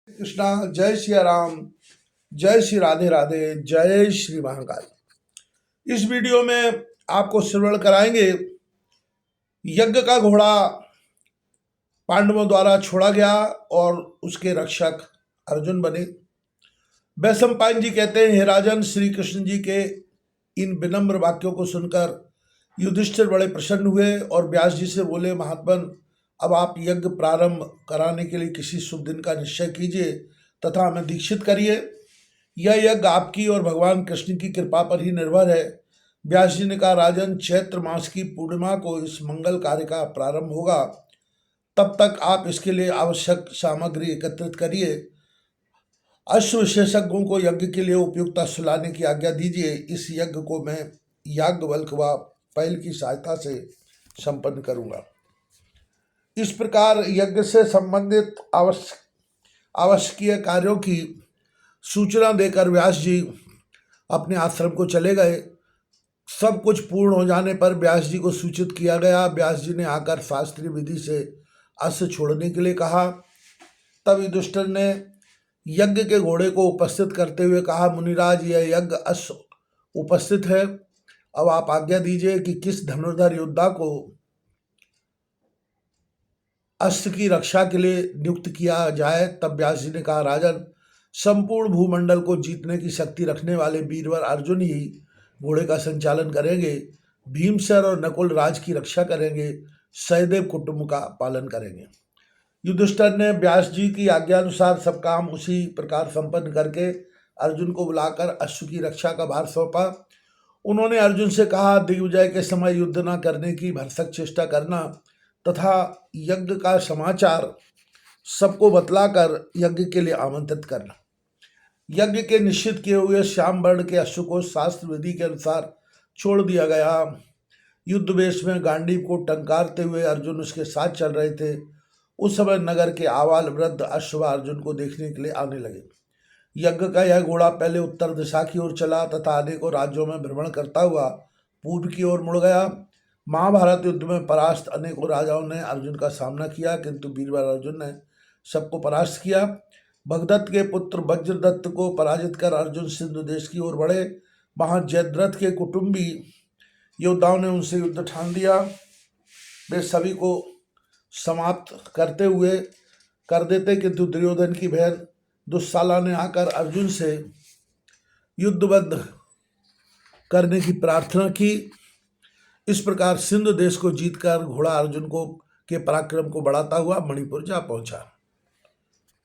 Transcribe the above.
कृष्णा। जय श्री राम, जय श्री राधे राधे, जय श्री महाकाल। इस वीडियो में आपको श्रवण कराएंगे यज्ञ का घोड़ा पांडवों द्वारा छोड़ा गया और उसके रक्षक अर्जुन बने। वैशंपायन जी कहते हैं, हे राजन, श्री कृष्ण जी के इन विनम्र वाक्यों को सुनकर युधिष्ठिर बड़े प्रसन्न हुए और व्यास जी से बोले, महात्मन, अब आप यज्ञ प्रारंभ कराने के लिए किसी शुभ दिन का निश्चय कीजिए तथा हमें दीक्षित करिए। यह यज्ञ आपकी और भगवान कृष्ण की कृपा पर ही निर्भर है। व्यास जी ने कहा, राजन, चैत्र मास की पूर्णिमा को इस मंगल कार्य का प्रारंभ होगा। तब तक आप इसके लिए आवश्यक सामग्री एकत्रित करिए। अश्व विशेषज्ञों को यज्ञ के लिए उपयुक्त सुलाने की आज्ञा दीजिए। इस यज्ञ को मैं याज्ञवल्क्य व पैल की सहायता से संपन्न करूंगा। इस प्रकार यज्ञ से संबंधित आवश्यकीय कार्यों की सूचना देकर व्यास जी अपने आश्रम को चले गए। सब कुछ पूर्ण हो जाने पर व्यास जी को सूचित किया गया। व्यास जी ने आकर शास्त्रीय विधि से अश्व छोड़ने के लिए कहा। तब युधिष्ठिर ने यज्ञ के घोड़े को उपस्थित करते हुए कहा, मुनिराज, यह यज्ञ अश्व उपस्थित है। अब आप आज्ञा दीजिए कि किस धनुर्धर योद्धा को अश्व की रक्षा के लिए नियुक्त किया जाए। तब व्यास जी ने कहा, राजन, संपूर्ण भूमंडल को जीतने की शक्ति रखने वाले वीरवर अर्जुन ही घोड़े का संचालन करेंगे। भीमसेन और नकुल राज की रक्षा करेंगे, सहदेव कुटुंब का पालन करेंगे। युधिष्ठिर ने व्यास जी की आज्ञा अनुसार सब काम उसी प्रकार संपन्न करके अर्जुन को बुलाकर अश्व की रक्षा का भार सौंपा। उन्होंने अर्जुन से कहा, दिग्विजय के समय युद्ध न करने की भरसक चेष्टा करना तथा यज्ञ का समाचार सबको बतलाकर यज्ञ के लिए आमंत्रित करना। यज्ञ के निश्चित किए हुए श्याम वर्ण के अश्व को शास्त्र विधि के अनुसार छोड़ दिया गया। युद्ध वेश में गांडीव को टंकारते हुए अर्जुन उसके साथ चल रहे थे। उस समय नगर के आवाल वृद्ध अश्व अर्जुन को देखने के लिए आने लगे। यज्ञ का यह घोड़ा पहले उत्तर दिशा की ओर चला तथा अनेकों राज्यों में भ्रमण करता हुआ पूर्व की ओर मुड़ गया। महाभारत युद्ध में परास्त अनेकों राजाओं ने अर्जुन का सामना किया, किंतु वीरवर अर्जुन ने सबको परास्त किया। भगदत्त के पुत्र वज्रदत्त को पराजित कर अर्जुन सिंधु देश की ओर बढ़े। वहां जयद्रथ के कुटुंबी योद्धाओं ने उनसे युद्ध ठान दिया। वे सभी को समाप्त करते हुए कर देते, किंतु दुर्योधन की बहन दुस्साला ने आकर अर्जुन से युद्धबद्ध करने की प्रार्थना की। इस प्रकार सिंधु देश को जीतकर घोड़ा अर्जुन को के पराक्रम को बढ़ाता हुआ मणिपुर जा पहुंचा।